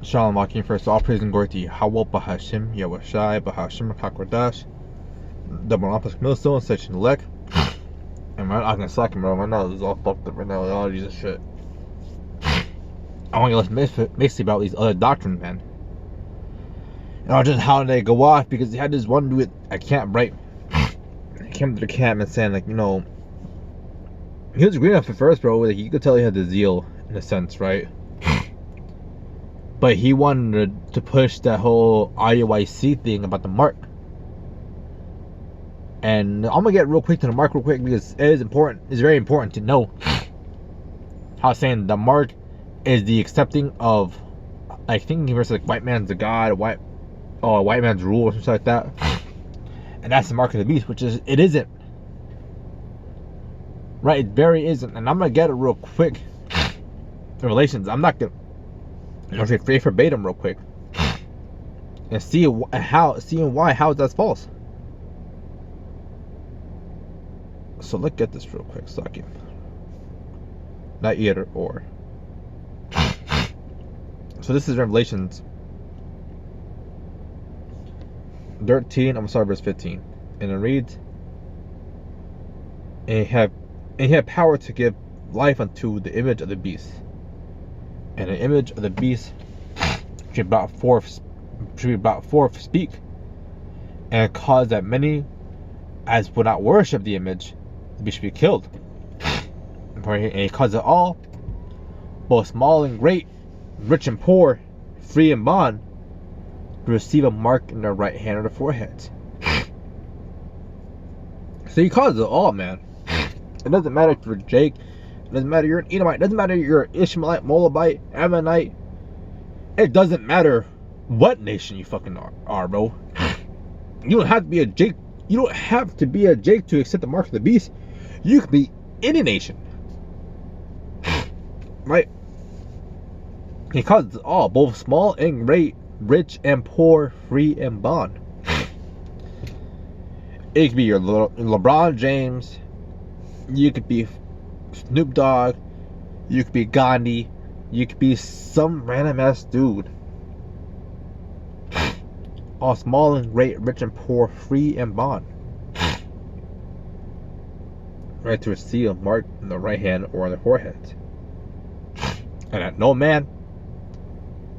Shalom Akim, first all praise and glory to Yahweh Bahashim, Yahushai, Bahashim, Kakwadash, the Monopolis Millstone, Section Lek. And I'm gonna slack him, bro. My nose is all fucked up right now with allergies and shit. I want to listen basically about these other doctrines, man. And just how they go off because they had this one dude at camp, right? He came to the camp and saying, like, you know, he was agreeing at first, bro. Like, you could tell he had the zeal in a sense, right? But he wanted to push that whole IUIC thing about the mark. And I'm gonna get real quick to the mark real quick because it is important. It's very important to know how saying the mark is the accepting of, like, thinking versus like white man's the god, white man's rule or something like that. And that's the mark of the beast, which is it isn't. Right, it very isn't. And I'm gonna get it real quick. In relations, I'm not gonna say verbatim real quick and seeing how that's false. So let's get this real quick so I can not either or. So this is Revelations 13, verse 15. And it reads, and he had power to give life unto the image of the beast. And the image of the beast should be brought forth speak, and cause that many as would not worship the image, the beast should be killed. And he caused it all, both small and great, rich and poor, free and bond, to receive a mark in their right hand or their foreheads. So he caused it all, man. It doesn't matter if you're Jake. It doesn't matter you're an Edomite. It doesn't matter you're an Ishmaelite, Moabite, Ammonite. It doesn't matter what nation you fucking are, bro. You don't have to be a Jake. You don't have to be a Jake to accept the mark of the beast. You could be any nation. Right? He causes it all, both small and great, rich and poor, free and bond. It could be your LeBron James. You could be Snoop Dogg, you could be Gandhi, you could be some random ass dude. All small and great, rich and poor, free and bond. Right, to receive a mark in the right hand or on the forehead. And that no man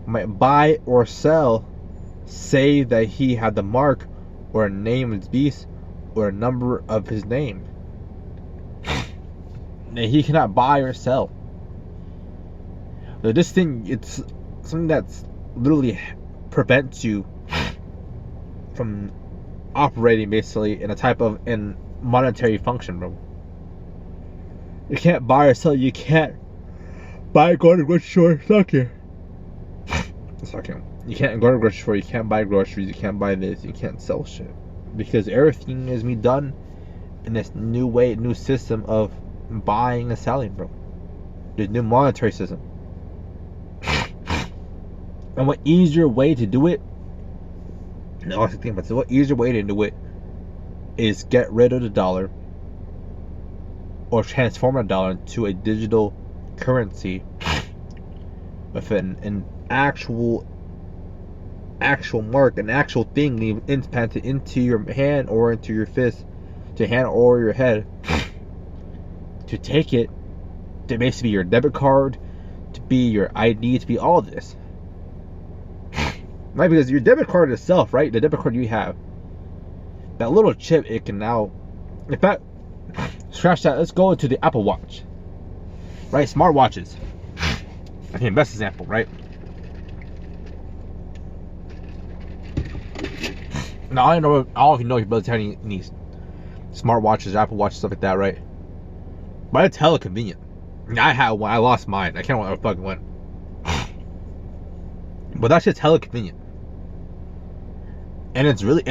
might buy or sell save that he had the mark or a name of his beast or a number of his name. He cannot buy or sell. So this thing, it's something that's literally prevents you from operating basically in a type of monetary function, bro. You can't buy or sell. You can't buy, go to the grocery store. Suck here. You can't go to the grocery store. You can't buy groceries. You can't buy this. You can't sell shit because everything is being done in this new system of buying and selling, bro. There's new monetary system. And what easier way to do it? No, I was thinking about this. What easier way to do it is get rid of the dollar or transform a dollar into a digital currency with an actual mark, an actual thing implanted into your hand or into your fist, to hand or your head. To take it, to basically be your debit card, to be your ID, to be all this. Right? Because your debit card itself, right? The debit card you have, that little chip, it can now, in fact, scratch that. Let's go into the Apple Watch. Right? Smartwatches. I think best example, right? Now, I don't know if you know your brothers have any smartwatches, Apple Watches, stuff like that, right? But it's hella convenient. I had one. I lost mine. I can't remember where I fucking went. But that shit's hella convenient. And it's really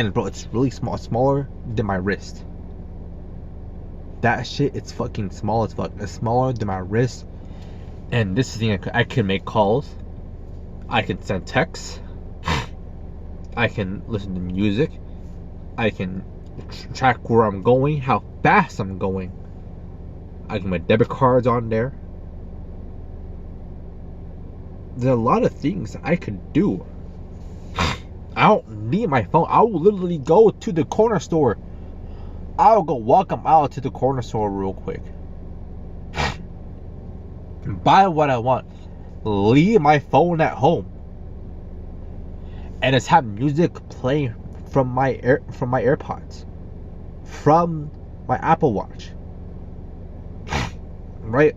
small. It's smaller than my wrist. That shit, it's fucking small as fuck. It's smaller than my wrist. And this is the thing, I can make calls. I can send texts. I can listen to music. I can track where I'm going, how fast I'm going. I can put debit cards on there. there's a lot of things I could do. I don't need my phone. I will literally go to the corner store. I'll go walk them out to the corner store real quick. Buy what I want. Leave my phone at home. And just have music playing from my AirPods. From my Apple Watch. Right?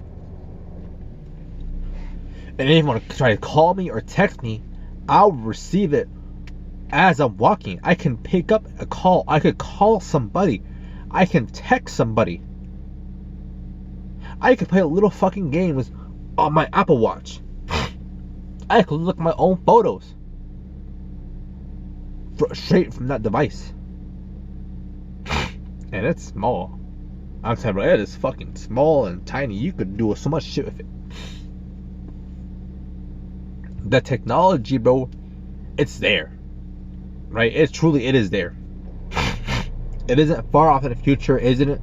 And if you want to try to call me or text me, I'll receive it as I'm walking. I can pick up a call. I could call somebody. I can text somebody. I could play little fucking games on my Apple Watch. I could look at my own photos straight from that device. And it's small. I'm saying, bro, it is fucking small and tiny. You could do so much shit with it. The technology, bro, it's there. Right? It is there. It isn't far off in the future, isn't it?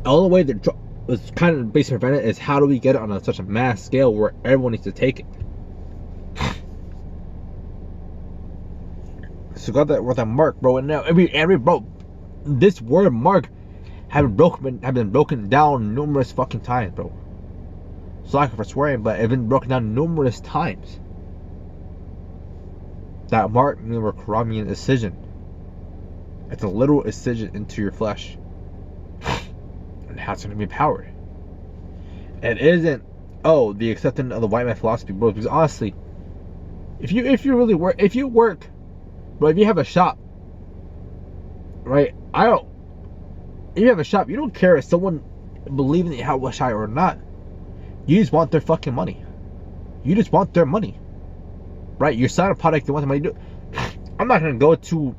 The only way that was kind of basically prevent it is how do we get it on such a mass scale where everyone needs to take it. So got that with a mark, bro, and now every bro, this word mark have been broken down numerous fucking times, bro. Sorry for swearing, but it's been broken down numerous times. That mark means we're corrupting an incision. It's a literal incision into your flesh. And how it's going to be empowered. It isn't, the acceptance of the white man philosophy, bro. Because honestly, if you really work, but if you have a shop, right? If you have a shop, you don't care if someone believes in Yahweh Shai or not. You just want their fucking money. You just want their money. Right? You're selling a product, you want the money to do. I'm not going to go to,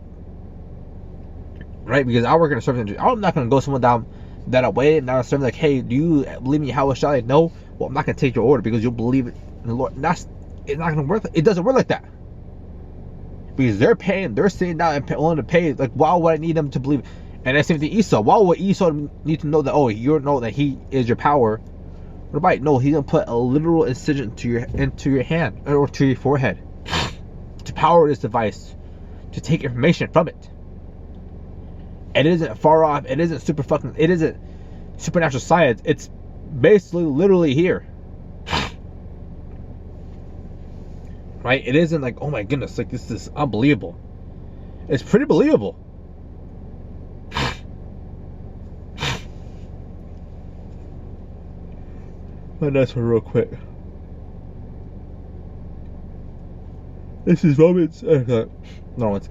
right? Because I work in a service industry. I'm not going to go someone down that way and now serving like, hey, do you believe in Yahweh Shai? No. Well, I'm not going to take your order because you believe in the Lord. It's not going to work. It doesn't work like that. Because they're sitting down and willing to pay. Like, why would I need them to believe? And that's the same thing Esau. Why would Esau need to know that, you know that he is your power? Right? No, he's gonna put a literal incision into your hand or to your forehead to power this device, to take information from it. It isn't far off. It isn't it isn't supernatural science. It's basically literally here. Right? It isn't like, oh my goodness, like this is unbelievable. It's pretty believable. My next one real quick. This is Romans. No, it's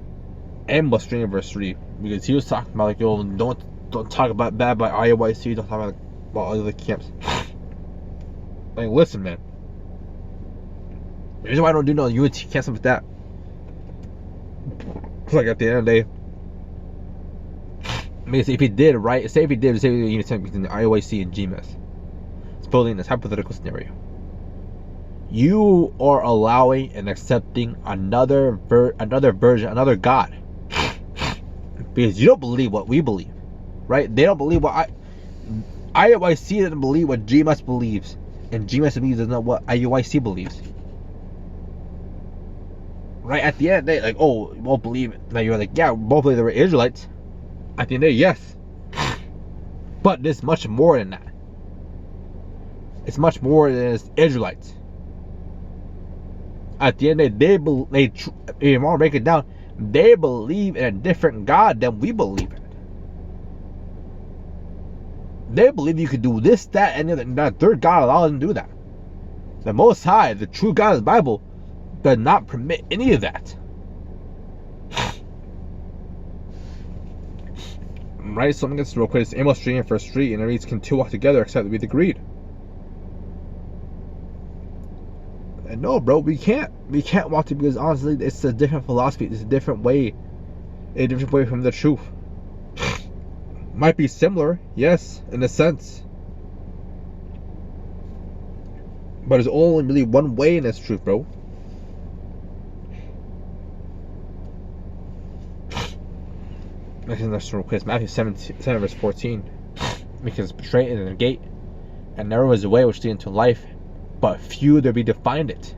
Amos 3 verse 3. Because he was talking about like, yo, don't talk about bad by IOYC, don't talk about other camps. Like, listen, man. The reason why I don't do no UNT camps with that. Cause like at the end of the day, because if he did, right? Say if he did, say you know between the IOIC and GMS. Supposedly in this hypothetical scenario, you are allowing and accepting another version, another God, because you don't believe what we believe, right? They don't believe what IOIC doesn't believe what GMS believes, and GMS believes not what IOIC believes. Right? At the end of the day, like, oh, you won't believe it. Like, you're like, yeah, both believe they were Israelites. At the end of the day, yes. But there's much more than that. It's much more than it's Israelites. At the end of the day, if you want to break it down, they believe in a different God than we believe in. They believe you could do this, that, and that third God allows them to do that. The Most High, the true God of the Bible, does not permit any of that. Right? So I'm going to get real quick. It's Amos 3 and verse 3, and it reads, can two walk together except we agreed? And no, bro, we can't. We can't walk together because honestly, it's a different philosophy. It's a different way from the truth. Might be similar, yes, in a sense. But there's only really one way in this truth, bro. Matthew 7 verse 14. Because straight is the gate, and narrow is the way which leads into life, but few there be to find it.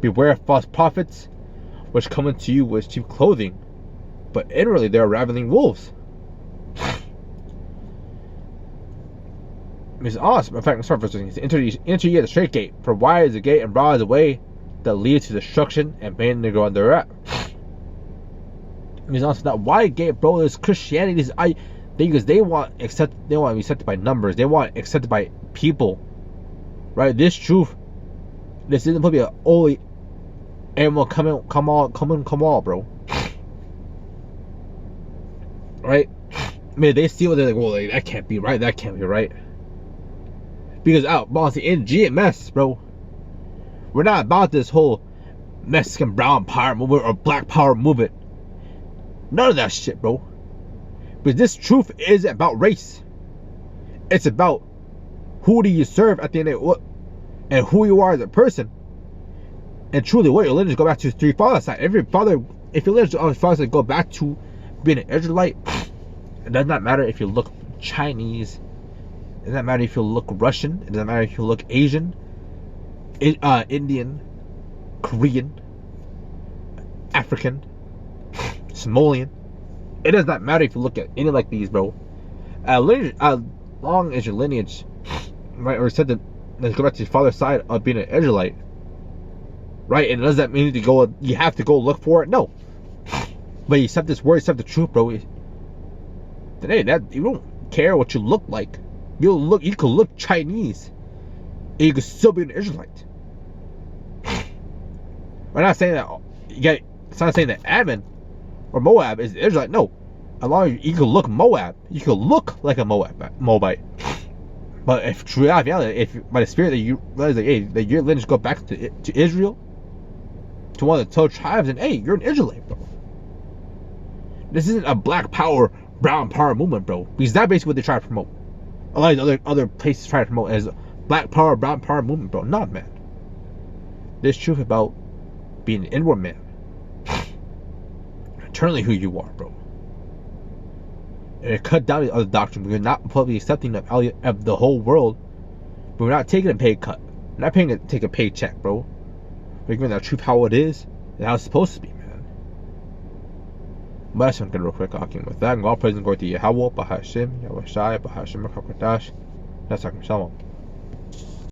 Beware of false prophets, which come unto you with cheap clothing, but inwardly they are ravening wolves. It's awesome. In fact, start first. Enter ye the straight gate, for wide is the gate and broad is the way that leads to destruction, and many to go on thereat. It's also that wide gate, bro, is Christianity. Because they want to be accepted by numbers. They want accepted by people, right? This truth, this isn't probably an only animal come on, bro. Right? I mean, they see what they're like. Well, like, that can't be right. That can't be right. Because honestly, in GMS, bro, we're not about this whole Mexican brown power movement or black power movement. None of that shit, bro. But this truth is about race. It's about who do you serve at the end of it, and who you are as a person. And truly, what your lineage go back to three fathers side. If your lineage on his father's side go back to being an Israelite, it does not matter if you look Chinese. It doesn't matter if you look Russian. It doesn't matter if you look Asian, Indian, Korean, African, Somalian. It does not matter if you look at any like these, bro. As long as your lineage, right, or said that, let's go back to your father's side of being an Israelite, right? And does that mean you have to go look for it? No. But you accept this word, accept the truth, bro. Today, that you don't care what you look like. You could look Chinese, and you could still be an Israelite. We're not saying that it's not saying that Ammon or Moab is Israelite. No, as long as you can look Moab, you can look like a Moabite. But if true reality, if by the Spirit that you realize that your lineage go back to Israel, to one of the 12 tribes, and hey, you're an Israelite, bro. This isn't a black power, brown power movement, bro. Because that's basically what they try to promote. A lot of these other places try to promote as black power, brown power movement, bro. Not, man. There's truth about being an inward man. Eternally who you are, bro. And it cut down the other doctrine. We're not probably accepting of the whole world, but we're not taking a pay cut. We're not take a paycheck, bro. We're giving that truth how it is and how it's supposed to be, man. But that's something real quick. Talking with that, and all praise and glory to Yahweh, Bahashim, Yahweh Shai, Bahashim, Kakwadash. That's talking Shalom.